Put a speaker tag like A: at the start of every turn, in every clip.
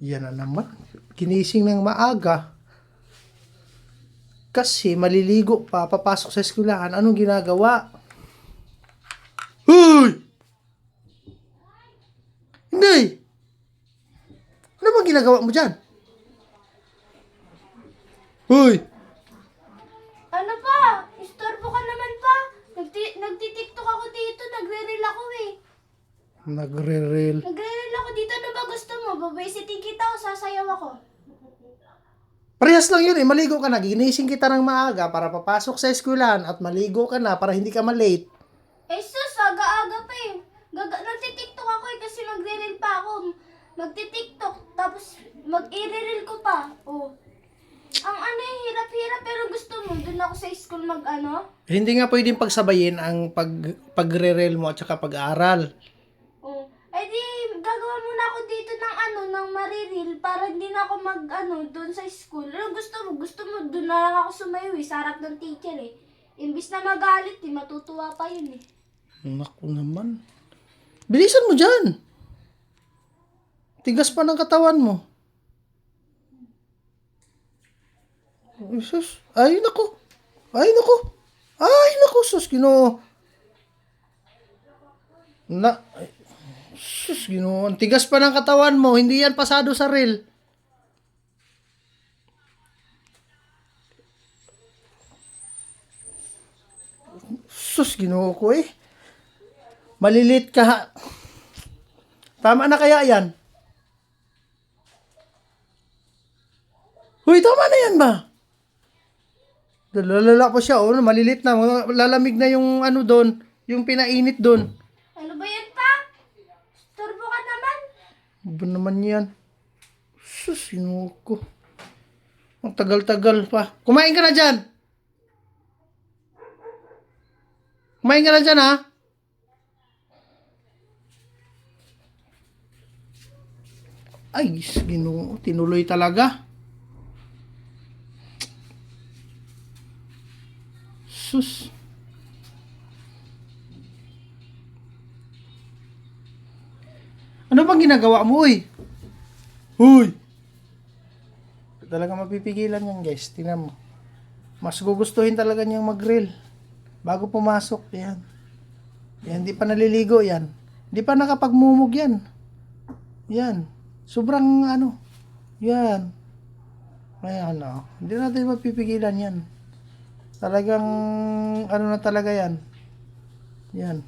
A: Yan na naman. Ginising ng maaga. Kasi maliligo pa, papasok sa eskwelahan. Anong ginagawa? Hoy! Hindi! Ano bang ginagawa mo dyan? Hoy!
B: Ano pa? Istorbo ka naman pa. Nagtitiktok ako dito. Nagre-reel ako eh.
A: Nagre-reel.
B: Nagre-reel ako dito. Ano ba gusto mo? Babasitin kita o sasayaw ako?
A: Parehas lang yun eh. Maligo ka na. Ginising kita ng maaga para papasok sa eskwelahan at maligo ka na para hindi ka malate.
B: Eh sus, aga-aga pa eh. Nagtitiktok ako eh kasi magre-reel pa ako. Magtitiktok tapos mag-i-reel ko pa. Oh. Ang ano eh, hirap-hirap pero gusto mo. Doon ako sa school mag-ano.
A: Hindi nga pwedeng pagsabayin ang pagre-reel mo at saka pag-aaral.
B: Oh. Eh di, gagawa muna ako dito ng ano, ng mariril para hindi na ako mag-ano, doon sa school. Ano gusto mo? Gusto mo, doon na lang ako sumayo eh, sa harap ng teacher eh. Imbis na magalit eh, matutuwa pa yun eh.
A: Naku naman. Bilisan mo dyan. Tigas pa ng katawan mo. Sus. Ay, naku. Ay, naku. Ay, naku, sus, Ginoo. Sus, Ginoo. Ang tigas pa ng katawan mo. Hindi yan pasado sa reel. Sus, Ginoo ko eh. Malilit ka. Tama na kaya yan? Huy, tama na yan ba? Lalala pa siya, oh, malilit na. Lalamig na yung ano doon, yung pinainit doon.
B: Ano ba yan pa? Turbo ka naman.
A: Ba naman yan? Sus, ko. Ang tagal-tagal pa. Kumain ka na dyan. Kumain ka na dyan, ha? Ay, Ginoo, tinuloy talaga. Sus. Ano bang ginagawa mo, uy? Huy! Talaga mapipigilan yan, guys. Tingnan mo. Mas gugustuhin talaga niyang mag-grill. Bago pumasok, yan. Yan, di pa naliligo, yan. Di pa nakapagmumug, yan. Yan. Sobrang, ano, yan. Ayan, oh. Hindi natin mapipigilan yan. Talagang, ano na talaga yan. Yan.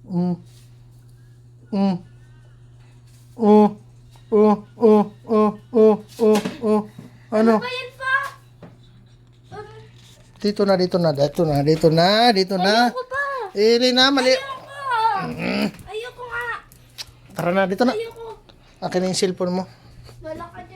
A: Ano?
B: Ano ba yan pa?
A: Dito na.
B: Ayoko pa.
A: Na, mali.
B: Ayoko nga.
A: Tara na, dito na.
B: Ayoko.
A: Akin na yung cellphone mo.
B: Wala ka dyan.